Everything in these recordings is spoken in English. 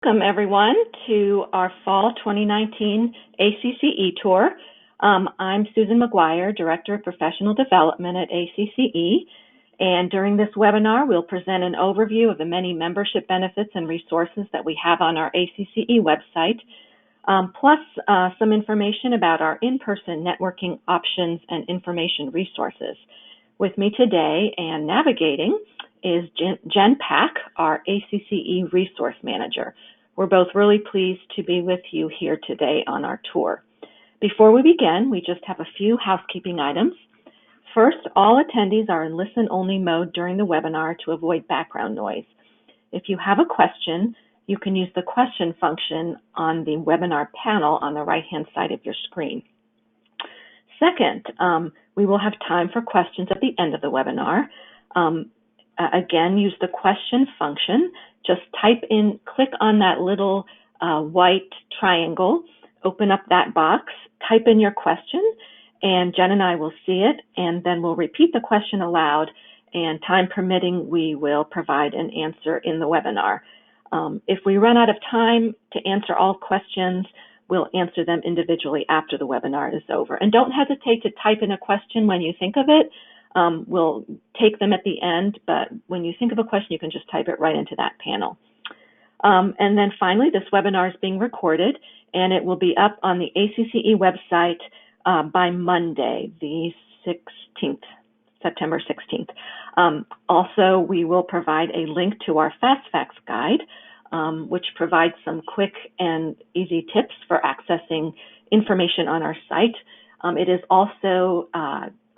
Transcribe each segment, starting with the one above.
Welcome, everyone, to our Fall 2019 ACCE E-Tour. I'm Susan McGuire, Director of Professional Development at ACCE, and during this webinar, we'll present an overview of the many membership benefits and resources that we have on our ACCE website, plus some information about our in-person networking options and information resources. With me today and navigating is Jen Pack, our ACCE Resource Manager. We're both really pleased to be with you here today on our tour. Before we begin, we just have a few housekeeping items. First, all attendees are in listen-only mode during the webinar to avoid background noise. If you have a question, you can use the question function on the webinar panel on the right-hand side of your screen. Second, we will have time for questions at the end of the webinar. Again, use the question function. Just click on that little white triangle, open up that box, type in your question, and Jen and I will see it, and then we'll repeat the question aloud, and time permitting, we will provide an answer in the webinar. If we run out of time to answer all questions, we'll answer them individually after the webinar is over. And don't hesitate to type in a question when you think of it. We'll take them at the end, but when you think of a question, you can just type it right into that panel. And then finally, this webinar is being recorded, and it will be up on the ACCE website by Monday, the 16th, September 16th. Also, we will provide a link to our Fast Facts guide, which provides some quick and easy tips for accessing information on our site. It is also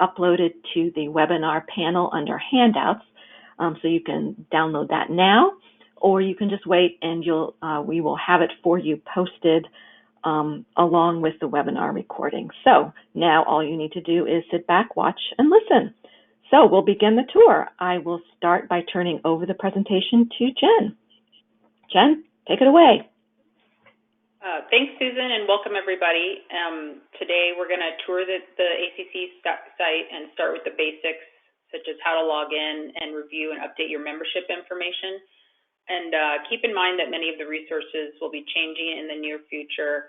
uploaded to the webinar panel under handouts, so you can download that now, or you can just wait and we will have it for you posted along with the webinar recording. So now all you need to do is sit back, watch, and listen. So we'll begin the tour. I will start by turning over the presentation to Jen. Jen, take it away. Thanks, Susan, and welcome everybody. Today we're going to tour the ACCE site and start with the basics, such as how to log in and review and update your membership information. And keep in mind that many of the resources will be changing in the near future.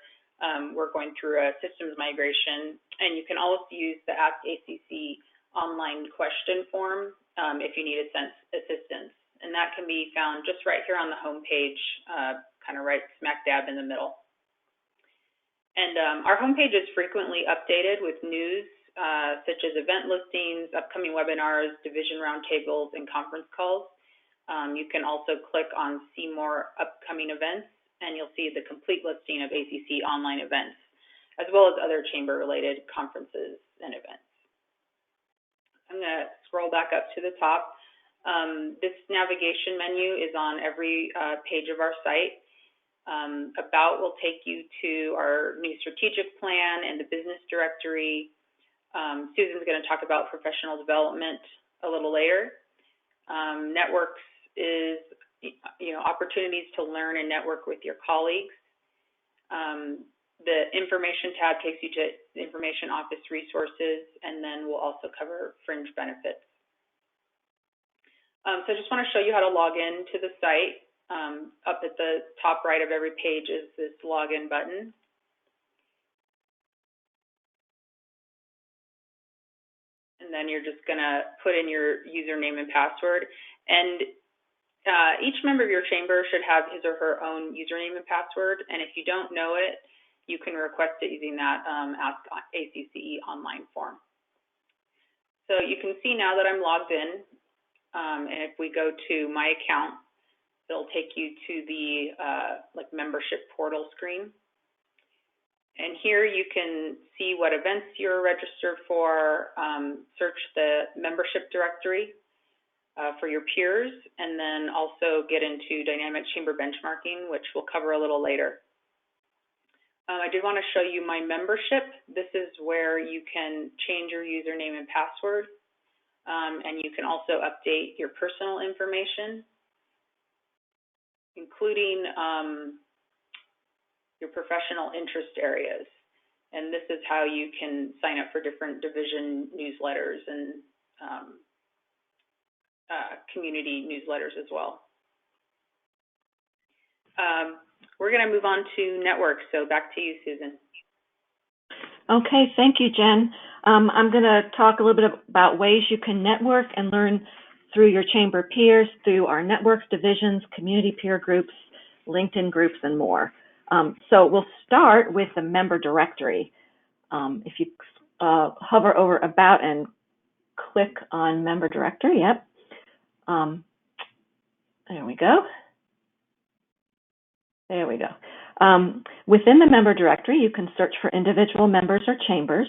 We're going through a systems migration, and you can also use the Ask ACCE online question form if you need assistance. And that can be found just right here on the home page, kind of right smack dab in the middle. And our homepage is frequently updated with news such as event listings, upcoming webinars, division roundtables, and conference calls. You can also click on See More Upcoming Events, and you'll see the complete listing of ACCE online events, as well as other chamber-related conferences and events. I'm going to scroll back up to the top. This navigation menu is on every page of our site. About will take you to our new strategic plan and the business directory. Susan's going to talk about professional development a little later. Networks is, opportunities to learn and network with your colleagues. The information tab takes you to information office resources, and then we'll also cover fringe benefits. So I just want to show you how to log in to the site. Up at the top right of every page is this login button. And then you're just going to put in your username and password. And each member of your chamber should have his or her own username and password. And if you don't know it, you can request it using that Ask ACCE online form. So you can see now that I'm logged in. And if we go to my account, it'll take you to the membership portal screen. And here you can see what events you're registered for, search the membership directory for your peers, and then also get into dynamic chamber benchmarking, which we'll cover a little later. I did want to show you my membership. This is where you can change your username and password, and you can also update your personal information, including your professional interest areas. And this is how you can sign up for different division newsletters and community newsletters as well. We're going to move on to networks. So back to you, Susan. Okay, thank you, Jen. I'm going to talk a little bit about ways you can network and learn through your chamber peers, through our networks, divisions, community peer groups, LinkedIn groups, and more. So we'll start with the member directory. If you hover over About and click on Member Directory, yep. There we go. There we go. Within the member directory, you can search for individual members or chambers,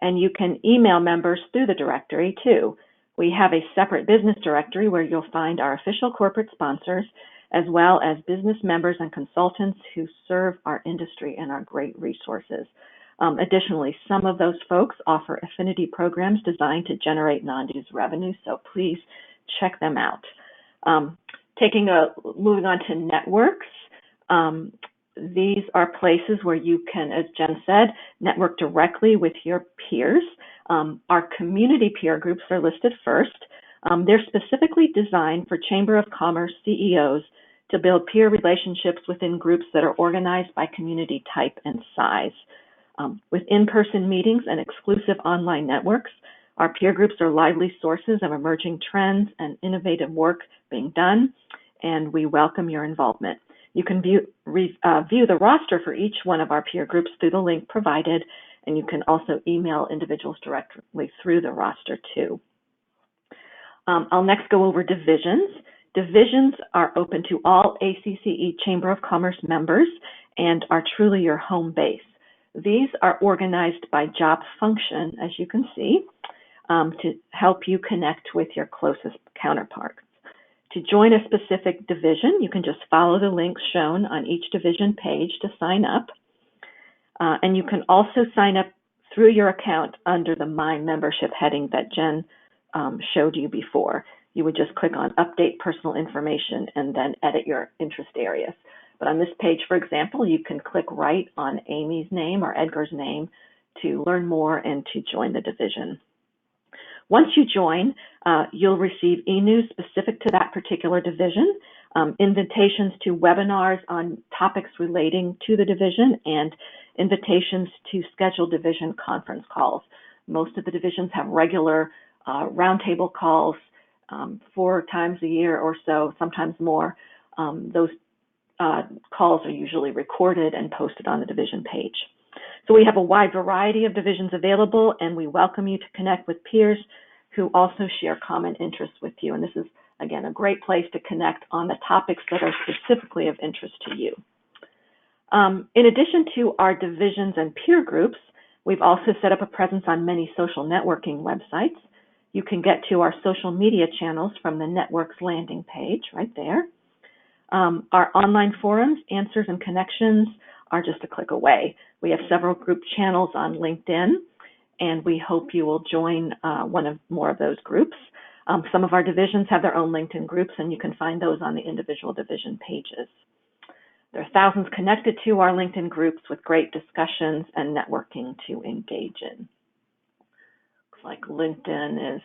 and you can email members through the directory too. We have a separate business directory where you'll find our official corporate sponsors, as well as business members and consultants who serve our industry and are great resources. Additionally, some of those folks offer affinity programs designed to generate non-dues revenue, so please check them out. Moving on to networks. These are places where you can, as Jen said, network directly with your peers. Our community peer groups are listed first. They're specifically designed for Chamber of Commerce CEOs to build peer relationships within groups that are organized by community type and size. With in-person meetings and exclusive online networks, our peer groups are lively sources of emerging trends and innovative work being done, and we welcome your involvement. You can view the roster for each one of our peer groups through the link provided, and you can also email individuals directly through the roster too. I'll next go over divisions. Divisions are open to all ACCE Chamber of Commerce members and are truly your home base. These are organized by job function, as you can see, to help you connect with your closest counterparts. To join a specific division, you can just follow the links shown on each division page to sign up. And you can also sign up through your account under the My Membership heading that Jen showed you before. You would just click on Update Personal Information and then edit your interest areas. But on this page, for example, you can click right on Amy's name or Edgar's name to learn more and to join the division. Once you join, you'll receive e-news specific to that particular division, invitations to webinars on topics relating to the division, and invitations to schedule division conference calls. Most of the divisions have regular roundtable calls 4 times a year or so, sometimes more. Those calls are usually recorded and posted on the division page. So we have a wide variety of divisions available, and we welcome you to connect with peers who also share common interests with you. And this is, again, a great place to connect on the topics that are specifically of interest to you. In addition to our divisions and peer groups, we've also set up a presence on many social networking websites. You can get to our social media channels from the network's landing page right there. Our online forums, answers, and connections are just a click away. We have several group channels on LinkedIn, and we hope you will join more of those groups. Some of our divisions have their own LinkedIn groups, and you can find those on the individual division pages. There are thousands connected to our LinkedIn groups with great discussions and networking to engage in. Looks like LinkedIn is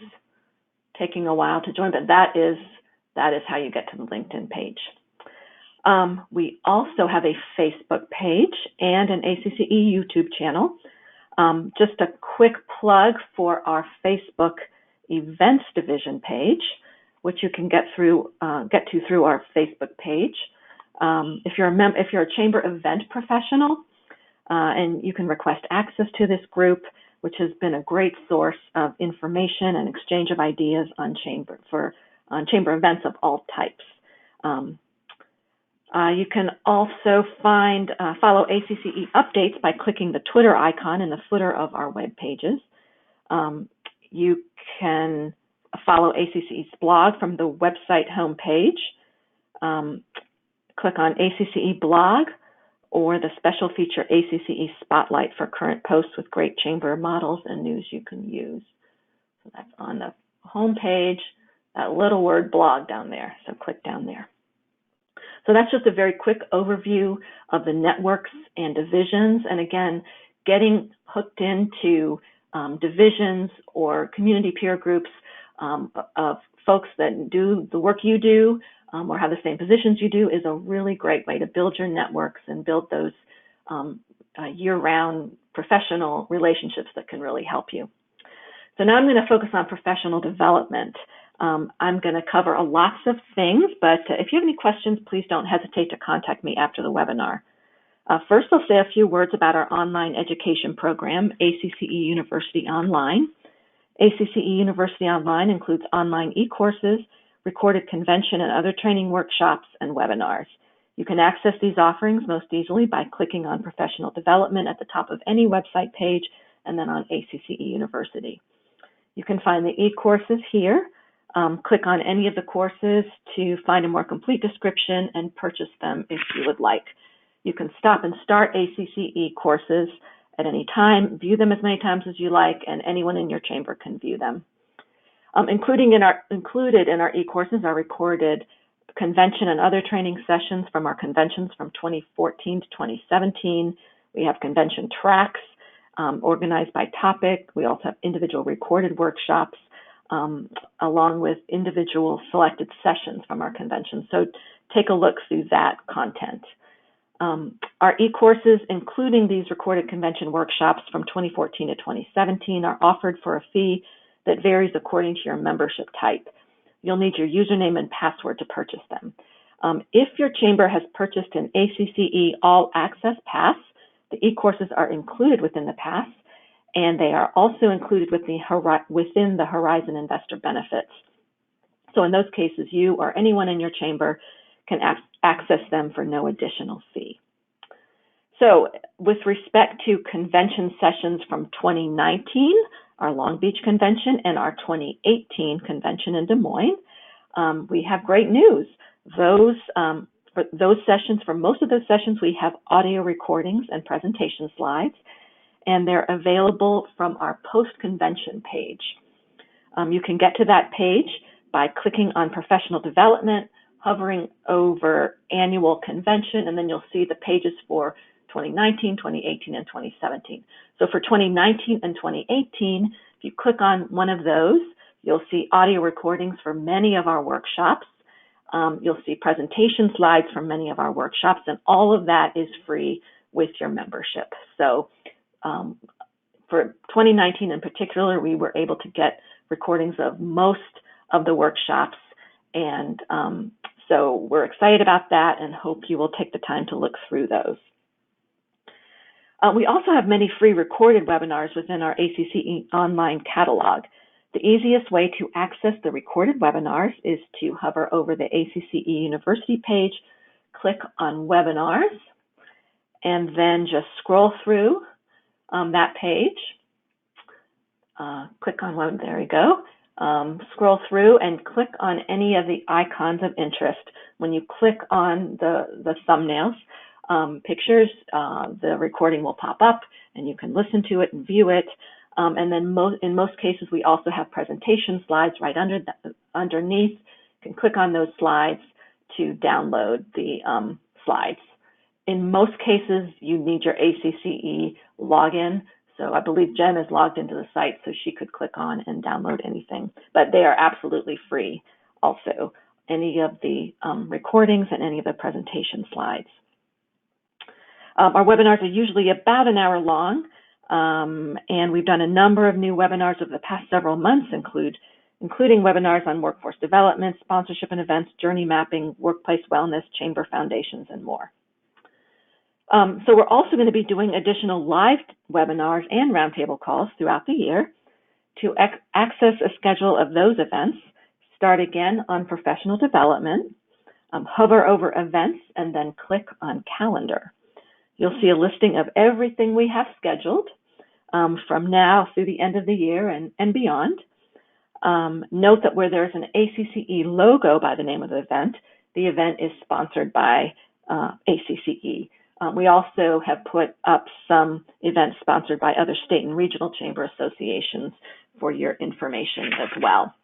taking a while to join, but that is how you get to the LinkedIn page. We also have a Facebook page and an ACCE YouTube channel. Just a quick plug for our Facebook events division page, which you can get to through our Facebook page. If you're a chamber event professional, and you can request access to this group, which has been a great source of information and exchange of ideas on chamber events of all types. You can also follow ACCE updates by clicking the Twitter icon in the footer of our web pages. You can follow ACCE's blog from the website homepage. Click on ACCE blog or the special feature ACCE Spotlight for current posts with great chamber models and news you can use. So that's on the homepage, that little word blog down there. So click down there. So that's just a very quick overview of the networks and divisions. And again, getting hooked into divisions or community peer groups of folks that do the work you do or have the same positions you do is a really great way to build your networks and build those year-round professional relationships that can really help you. So now I'm going to focus on professional development. I'm going to cover lots of things, but if you have any questions, please don't hesitate to contact me after the webinar. First, I'll say a few words about our online education program, ACCE University Online. ACCE University Online includes online e-courses, recorded convention and other training workshops, and webinars. You can access these offerings most easily by clicking on Professional Development at the top of any website page and then on ACCE University. You can find the e-courses here. Click on any of the courses to find a more complete description and purchase them if you would like. You can stop and start ACCE courses at any time, view them as many times as you like, and anyone in your chamber can view them. Included in our e-courses are recorded convention and other training sessions from our conventions from 2014 to 2017. We have convention tracks organized by topic. We also have individual recorded workshops along with individual selected sessions from our convention. So take a look through that content. Our e-courses, including these recorded convention workshops from 2014 to 2017, are offered for a fee that varies according to your membership type. You'll need your username and password to purchase them. If your chamber has purchased an ACCE All Access Pass, the e-courses are included within the pass, and they are also included within the Horizon Investor benefits. So in those cases, you or anyone in your chamber can access them for no additional fee. So with respect to convention sessions from 2019, our Long Beach convention, and our 2018 convention in Des Moines, we have great news. For most of those sessions, we have audio recordings and presentation slides, and they're available from our post-convention page. You can get to that page by clicking on Professional Development, hovering over Annual Convention, and then you'll see the pages for 2019, 2018, and 2017. So for 2019 and 2018, if you click on one of those, you'll see audio recordings for many of our workshops. You'll see presentation slides from many of our workshops, and all of that is free with your membership. So for 2019 in particular, we were able to get recordings of most of the workshops, and so we're excited about that and hope you will take the time to look through those. We also have many free recorded webinars within our ACCE online catalog. The easiest way to access the recorded webinars is to hover over the ACCE University page, click on Webinars, and then just scroll through that page. Click on one, there you go. Scroll through and click on any of the icons of interest. When you click on the thumbnails, pictures, the recording will pop up and you can listen to it and view it. And then in most cases, we also have presentation slides right underneath. You can click on those slides to download the slides. In most cases, you need your ACCE login. So I believe Jen is logged into the site, so she could click on and download anything. But they are absolutely free also, any of the recordings and any of the presentation slides. Our webinars are usually about an hour long, and we've done a number of new webinars over the past several months, including webinars on workforce development, sponsorship and events, journey mapping, workplace wellness, chamber foundations, and more. So we're also going to be doing additional live webinars and roundtable calls throughout the year. To access a schedule of those events, start again on professional development, hover over events, and then click on calendar. You'll see a listing of everything we have scheduled from now through the end of the year and beyond. Note that where there's an ACCE logo by the name of the event is sponsored by ACCE. We also have put up some events sponsored by other state and regional chamber associations for your information as well.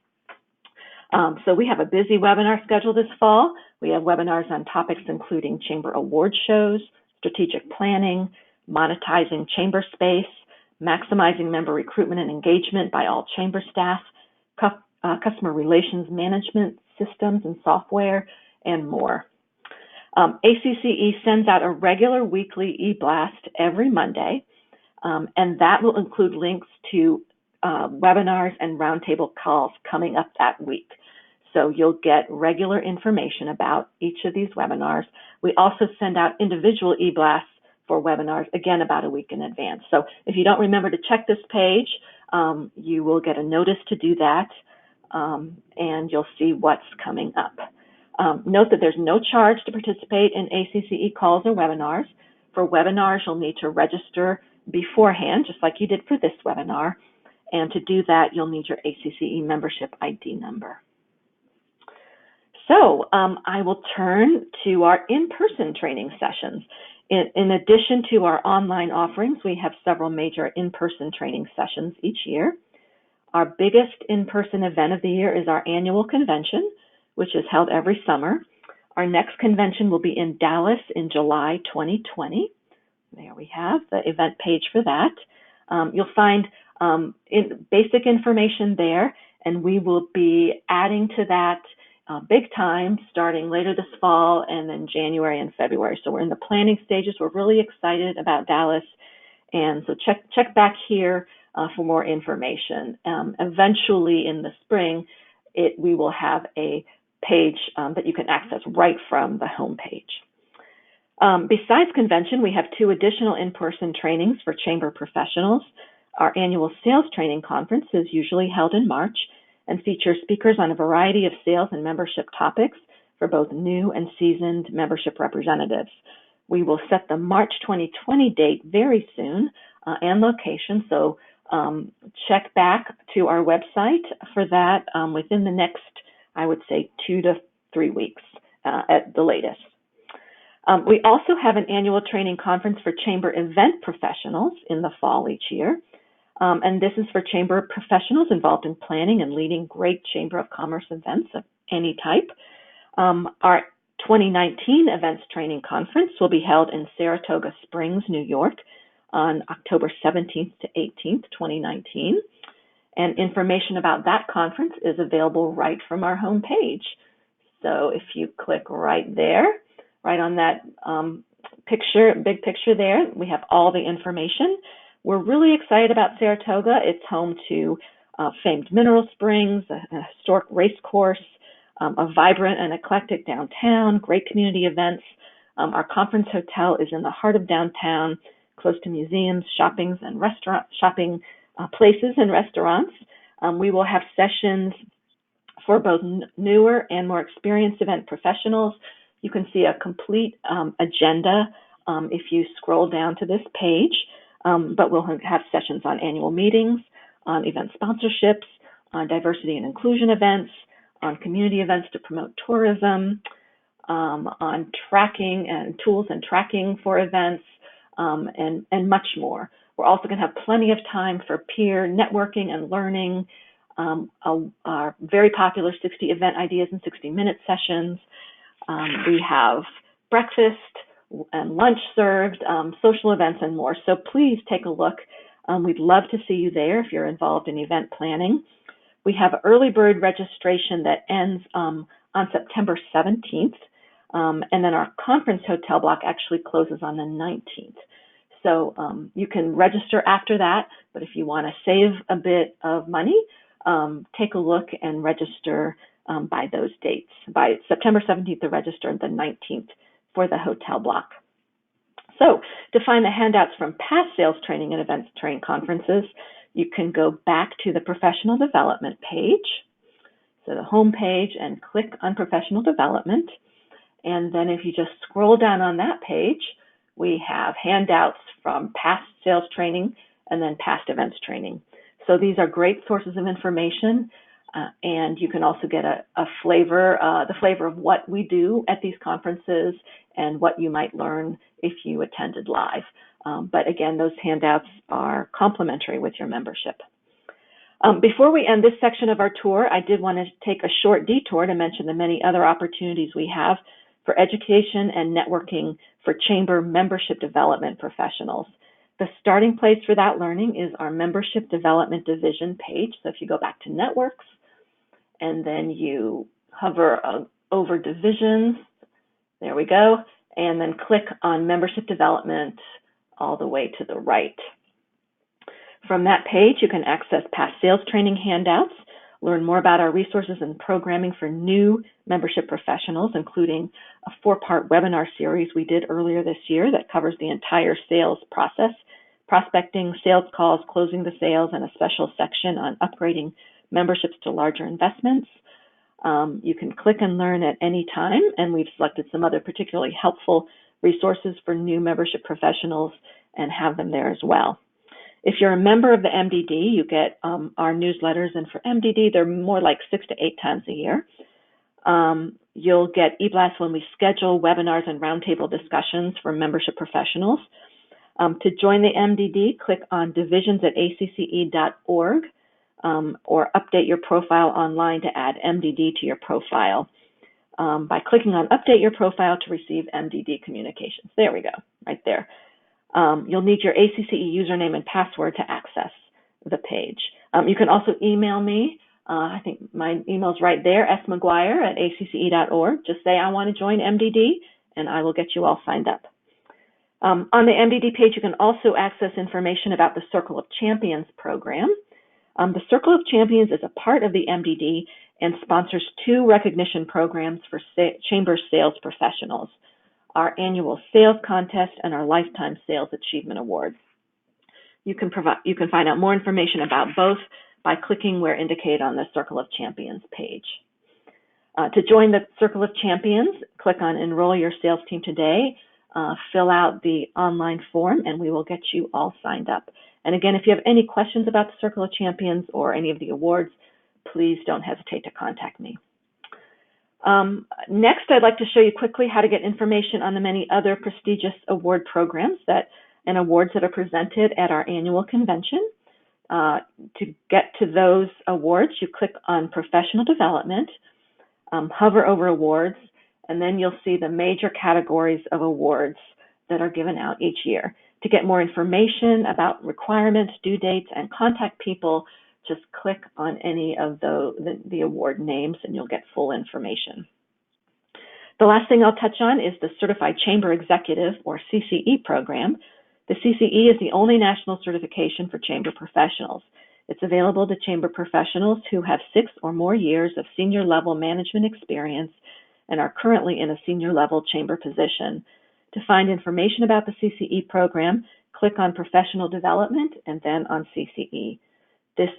So we have a busy webinar schedule this fall. We have webinars on topics including chamber award shows, strategic planning, monetizing chamber space, maximizing member recruitment and engagement by all chamber staff, customer relations management systems and software, and more. ACCE sends out a regular weekly e-blast every Monday, and that will include links to webinars and roundtable calls coming up that week. So you'll get regular information about each of these webinars. We also send out individual e-blasts for webinars, again, about a week in advance. So if you don't remember to check this page, you will get a notice to do that, and you'll see what's coming up. Note that there's no charge to participate in ACCE calls or webinars. For webinars, you'll need to register beforehand, just like you did for this webinar. And to do that, you'll need your ACCE membership ID number. So I will turn to our in-person training sessions. In addition to our online offerings, we have several major in-person training sessions each year. Our biggest in-person event of the year is our annual convention, which is held every summer. Our next convention will be in Dallas in July 2020. There we have the event page for that. You'll find basic information there, and we will be adding to that big time starting later this fall and then January and February. So we're in the planning stages. We're really excited about Dallas, and so check back here for more information. Eventually in the spring, we will have a page that you can access right from the home page. Besides convention, we have 2 additional in-person trainings for chamber professionals. Our annual sales training conference is usually held in March and features speakers on a variety of sales and membership topics for both new and seasoned membership representatives. We will set the March 2020 date very soon and location, so check back to our website for that within the next, I would say, 2 to 3 weeks at the latest. We also have an annual training conference for chamber event professionals in the fall each year. And this is for chamber professionals involved in planning and leading great Chamber of Commerce events of any type. Our 2019 Events Training Conference will be held in Saratoga Springs, New York on October 17th to 18th, 2019. And information about that conference is available right from our homepage. So if you click right there, right on that big picture there, we have all the information. We're really excited about Saratoga. It's home to famed mineral springs, a historic race course, a vibrant and eclectic downtown, great community events. Our conference hotel is in the heart of downtown, close to museums, shopping places and restaurants. We will have sessions for both newer and more experienced event professionals. You can see a complete agenda if you scroll down to this page. But we'll have sessions on annual meetings, on event sponsorships, on diversity and inclusion events, on community events to promote tourism, on tracking and tools and tracking for events, and much more. We're also going to have plenty of time for peer networking and learning, our very popular 60 event ideas in 60-minute sessions. We have breakfast and lunch served, social events, and more. So please take a look. We'd love to see you there if you're involved in event planning. We have early bird registration that ends on September 17th, and then our conference hotel block actually closes on the 19th. So you can register after that, but if you want to save a bit of money, take a look and register by those dates. By September 17th to register, and the 19th for the hotel block. So to find the handouts from past sales training and events training conferences, you can go back to the professional development page, so the home page, and click on professional development. And then if you just scroll down on that page, we have handouts from past sales training and then past events training. So these are great sources of information. And you can also get the flavor of what we do at these conferences and what you might learn if you attended live. But again, those handouts are complimentary with your membership. Before we end this section of our tour, I did want to take a short detour to mention the many other opportunities we have for education and networking for chamber membership development professionals. The starting place for that learning is our Membership Development Division page. So if you go back to Networks, and then you hover over divisions. There we go. And then click on membership development all the way to the right. From that page, you can access past sales training handouts, learn more about our resources and programming for new membership professionals, including a 4-part webinar series we did earlier this year that covers the entire sales process, prospecting, sales calls, closing the sales, and a special section on upgrading memberships to larger investments. You can click and learn at any time, and we've selected some other particularly helpful resources for new membership professionals and have them there as well. If you're a member of the MDD, you get our newsletters, and for MDD, they're more like 6 to 8 times a year. You'll get e-blasts when we schedule webinars and roundtable discussions for membership professionals. To join the MDD, click on divisions@acce.org or update your profile online to add MDD to your profile by clicking on Update Your Profile to receive MDD communications. There we go, right there. You'll need your ACCE username and password to access the page. You can also email me. I think my email's right there, smcguire@acce.org. Just say I want to join MDD, and I will get you all signed up. On the MDD page, you can also access information about the Circle of Champions program. The Circle of Champions is a part of the MDD and sponsors 2 recognition programs for chamber sales professionals: our annual sales contest and our Lifetime Sales Achievement Award. You can find out more information about both by clicking where indicated on the Circle of Champions page. To join the Circle of Champions, click on Enroll Your Sales Team Today, fill out the online form, and we will get you all signed up. And again, if you have any questions about the Circle of Champions or any of the awards, please don't hesitate to contact me. Next, I'd like to show you quickly how to get information on the many other prestigious award programs and awards that are presented at our annual convention. To get to those awards, you click on Professional Development, hover over Awards, and then you'll see the major categories of awards that are given out each year. To get more information about requirements, due dates, and contact people, just click on any of the award names and you'll get full information. The last thing I'll touch on is the Certified Chamber Executive, or CCE program. The CCE is the only national certification for chamber professionals. It's available to chamber professionals who have 6 or more years of senior level management experience and are currently in a senior level chamber position. To find information about the CCE program, click on Professional Development and then on CCE. This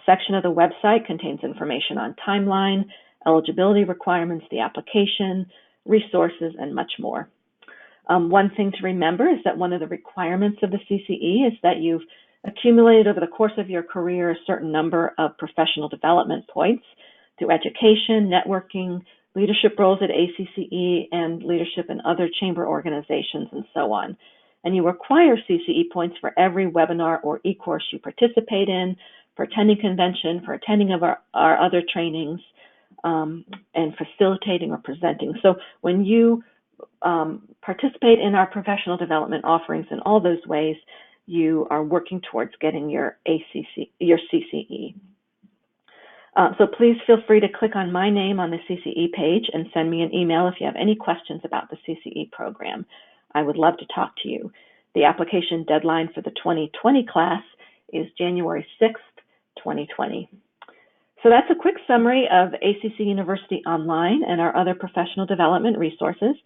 section of the website contains information on timeline, eligibility requirements, the application, resources, and much more. One thing to remember is that one of the requirements of the CCE is that you've accumulated over the course of your career a certain number of professional development points through education, networking, leadership roles at ACCE, and leadership in other chamber organizations, and so on. And you acquire CCE points for every webinar or e-course you participate in, for attending convention, for attending of our other trainings, and facilitating or presenting. So when you participate in our professional development offerings in all those ways, you are working towards getting your CCE. So please feel free to click on my name on the CCE page and send me an email if you have any questions about the CCE program. I would love to talk to you. The application deadline for the 2020 class is January 6th, 2020. So that's a quick summary of ACCE University Online and our other professional development resources.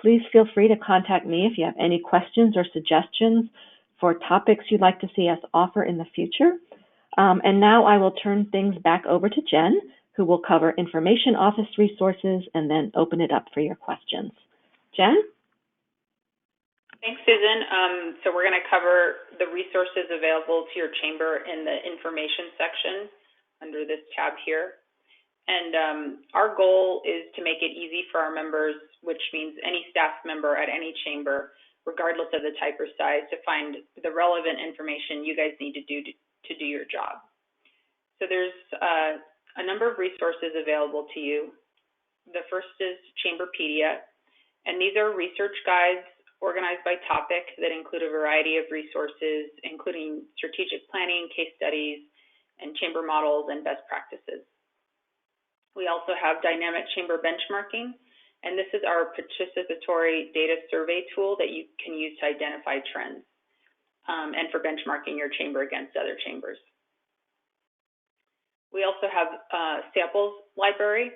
Please feel free to contact me if you have any questions or suggestions for topics you'd like to see us offer in the future. And now I will turn things back over to Jen, who will cover information office resources and then open it up for your questions. Jen? Thanks, Susan. So we're going to cover the resources available to your chamber in the information section under this tab here. And our goal is to make it easy for our members, which means any staff member at any chamber, regardless of the type or size, to find the relevant information you guys need to do your job. So there's a number of resources available to you. The first is Chamberpedia, and these are research guides organized by topic that include a variety of resources, including strategic planning, case studies, and chamber models and best practices. We also have dynamic chamber benchmarking, and this is our participatory data survey tool that you can use to identify trends and for benchmarking your chamber against other chambers. We also have samples library,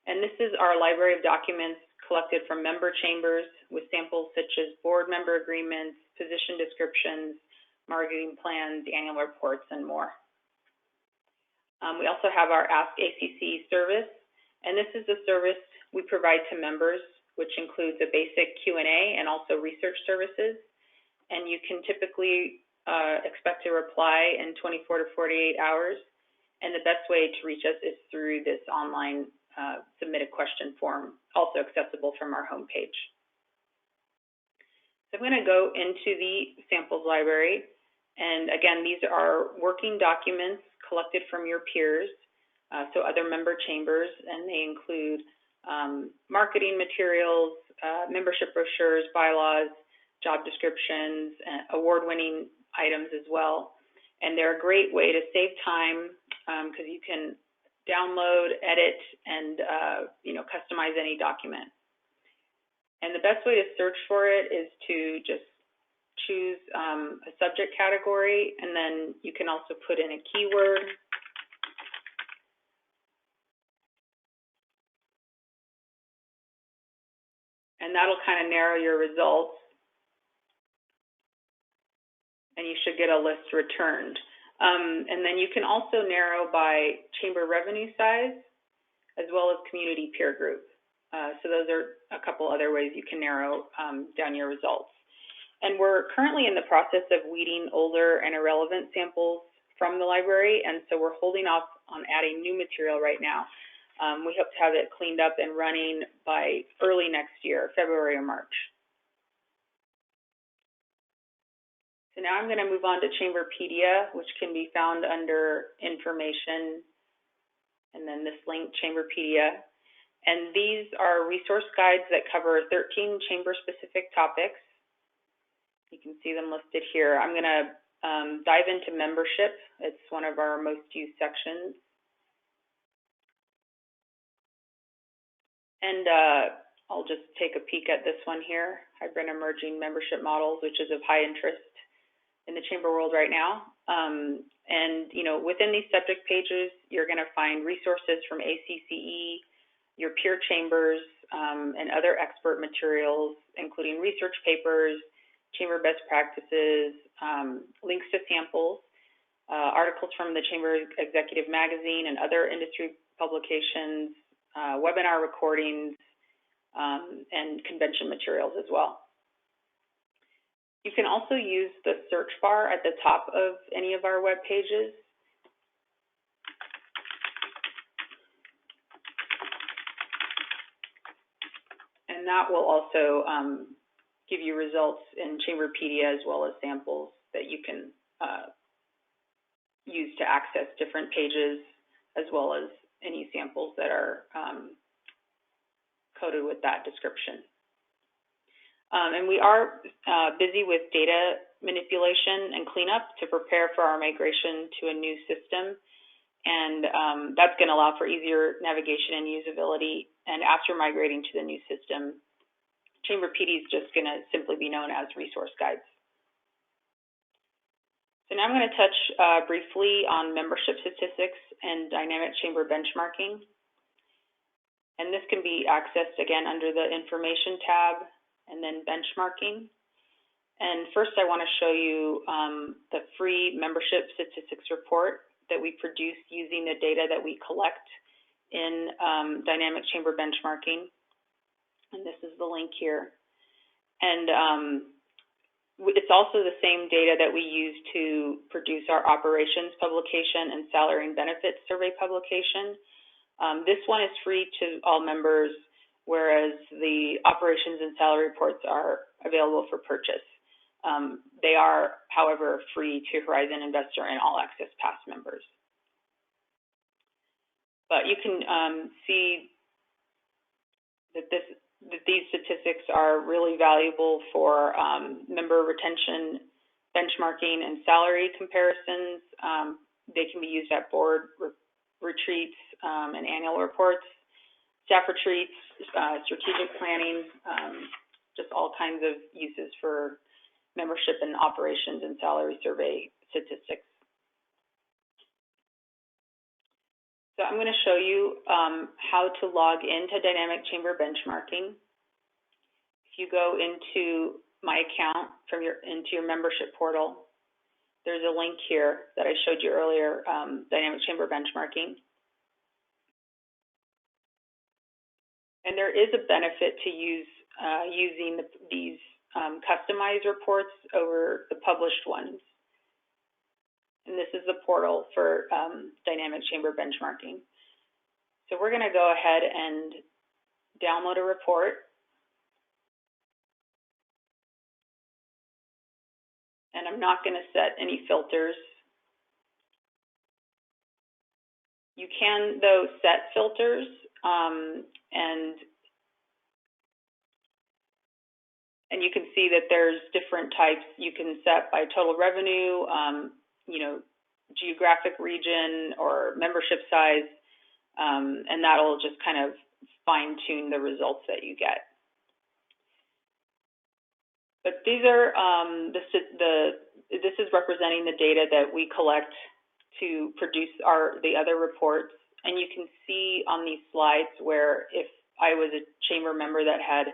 and this is our library of documents collected from member chambers with samples such as board member agreements, position descriptions, marketing plans, annual reports, and more. We also have our Ask ACCE service, and this is a service we provide to members, which includes a basic Q&A and also research services. And you can typically expect a reply in 24 to 48 hours. And the best way to reach us is through this online submitted question form, also accessible from our homepage. So I'm going to go into the samples library. And again, these are working documents collected from your peers, so other member chambers, and they include marketing materials, membership brochures, bylaws, job descriptions, award-winning items as well. And they're a great way to save time because you can download, edit, and customize any document. And the best way to search for it is to just choose a subject category, and then you can also put in a keyword. And that'll kind of narrow your results. And you should get a list returned. And then you can also narrow by chamber revenue size, as well as community peer group. So those are a couple other ways you can narrow down your results. And we're currently in the process of weeding older and irrelevant samples from the library, and so we're holding off on adding new material right now. We hope to have it cleaned up and running by early next year, February or March. So now I'm going to move on to Chamberpedia, which can be found under Information, and then this link, Chamberpedia. And these are resource guides that cover 13 chamber-specific topics. You can see them listed here. I'm going to dive into membership. It's one of our most used sections. And I'll just take a peek at this one here, Hybrid Emerging Membership Models, which is of high interest in the chamber world right now. And within these subject pages, you're going to find resources from ACCE, your peer chambers, and other expert materials, including research papers, chamber best practices, links to samples, articles from the Chamber Executive Magazine and other industry publications, webinar recordings, and convention materials as well. You can also use the search bar at the top of any of our web pages. And that will also give you results in Chamberpedia as well as samples that you can use to access different pages, as well as any samples that are coded with that description. And we are busy with data manipulation and cleanup to prepare for our migration to a new system. And that's going to allow for easier navigation and usability. And after migrating to the new system, Chamberpedia is just going to simply be known as resource guides. So now I'm going to touch briefly on membership statistics and dynamic chamber benchmarking. And this can be accessed again under the Information tab and then benchmarking. And first I want to show you the free membership statistics report that we produce using the data that we collect in dynamic chamber benchmarking. And this is the link here. And it's also the same data that we use to produce our operations publication and salary and benefits survey publication. This one is free to all members, whereas the operations and salary reports are available for purchase. They are, however, free to Horizon Investor and All Access Pass members. But you can see that these statistics are really valuable for member retention, benchmarking, and salary comparisons. They can be used at board retreats, and annual reports, staff retreats, strategic planning, just all kinds of uses for membership and operations and salary survey statistics. So I'm going to show you how to log into Dynamic Chamber Benchmarking. If you go into my account into your membership portal, there's a link here that I showed you earlier, Dynamic Chamber Benchmarking. And there is a benefit to using these customized reports over the published ones. And this is the portal for Dynamic Chamber Benchmarking. So we're going to go ahead and download a report. And I'm not going to set any filters. You can, though, set filters, and you can see that there's different types. You can set by total revenue, geographic region, or membership size, and that'll just kind of fine-tune the results that you get. But these are this is representing the data that we collect to produce the other reports, and you can see on these slides where if I was a chamber member that had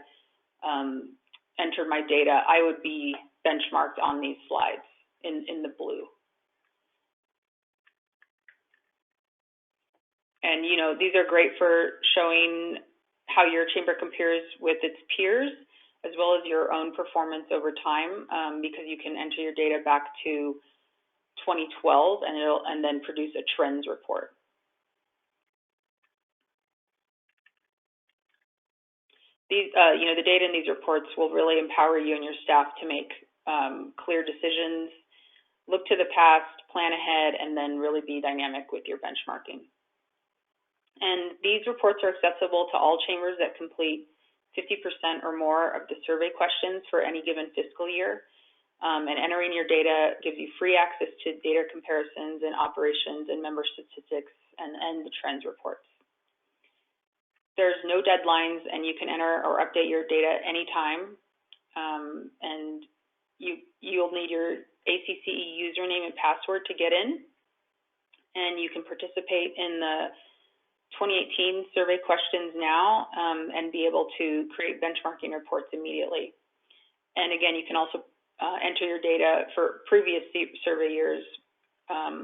entered my data, I would be benchmarked on these slides in the blue. And these are great for showing how your chamber compares with its peers, as well as your own performance over time, because you can enter your data back to 2012 and then produce a trends report. These, the data in these reports will really empower you and your staff to make clear decisions, look to the past, plan ahead, and then really be dynamic with your benchmarking. And these reports are accessible to all chambers that complete 50% or more of the survey questions for any given fiscal year. And entering your data gives you free access to data comparisons and operations and member statistics and the trends reports. There's no deadlines, and you can enter or update your data anytime. And you'll need your ACCE username and password to get in. And you can participate in the 2018 survey questions now and be able to create benchmarking reports immediately. And again, you can also enter your data for previous survey years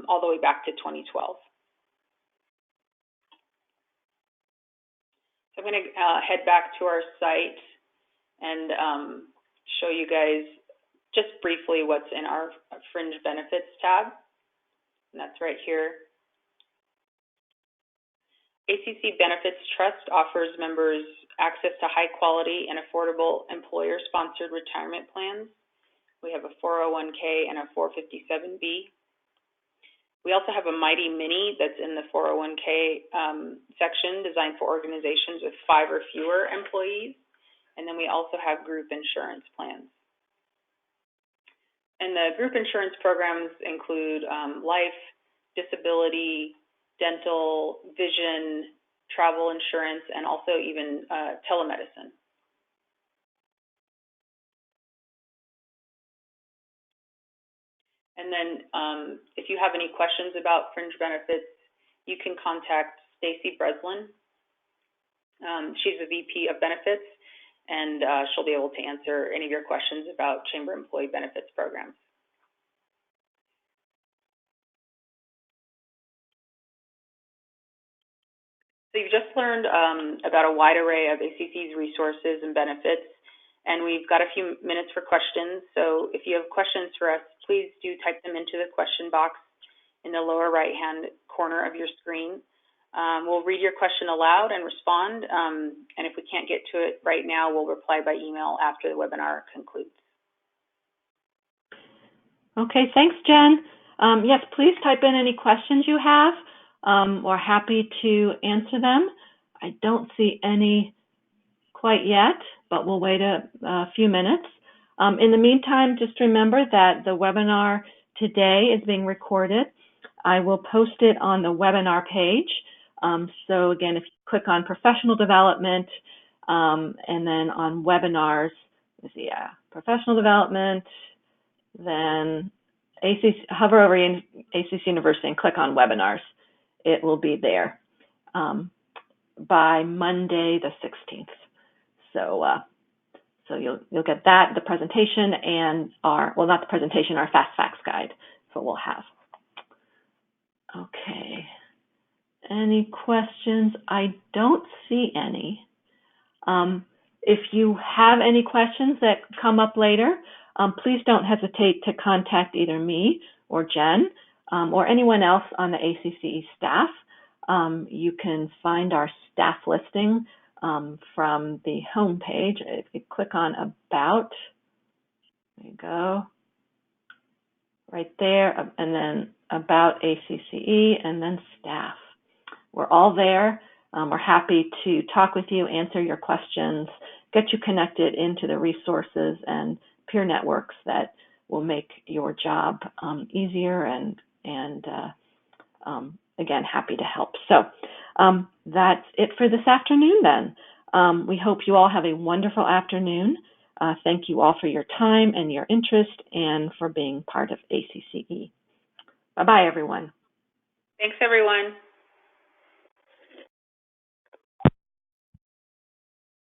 all the way back to 2012. So I'm going to head back to our site and show you guys just briefly what's in our fringe benefits tab. And that's right here. ACCE Benefits Trust offers members access to high quality and affordable employer-sponsored retirement plans. We have a 401k and a 457B. We also have a Mighty Mini that's in the 401k section designed for organizations with 5 or fewer employees. And then we also have group insurance plans. And the group insurance programs include life, disability, dental, vision, travel insurance, and also even telemedicine. And then if you have any questions about fringe benefits, you can contact Stacy Breslin. She's the VP of Benefits, and she'll be able to answer any of your questions about Chamber Employee Benefits programs. So you've just learned about a wide array of ACCE's resources and benefits, and we've got a few minutes for questions. So if you have questions for us, please do type them into the question box in the lower right-hand corner of your screen. We'll read your question aloud and respond, and if we can't get to it right now, we'll reply by email after the webinar concludes. Okay, thanks, Jen. Yes, please type in any questions you have. We're happy to answer them. I don't see any quite yet, but we'll wait a few minutes. In the meantime, just remember that the webinar today is being recorded. I will post it on the webinar page So again, if you click on professional development and then on webinars, let's see, professional development, then hover over ACCE University and click on webinars. It will be there by Monday the 16th. So you'll get that, the presentation, and not the presentation, our fast facts guide. That's what we'll have. Okay. Any questions? I don't see any. If you have any questions that come up later, please don't hesitate to contact either me or Jen or anyone else on the ACCE staff. You can find our staff listing from the home page. If you click on About, there you go, right there, and then About ACCE, and then Staff. We're all there. We're happy to talk with you, answer your questions, get you connected into the resources and peer networks that will make your job easier, and again, happy to help. So that's it for this afternoon then. We hope you all have a wonderful afternoon. Thank you all for your time and your interest and for being part of ACCE. Bye-bye, everyone. Thanks, everyone.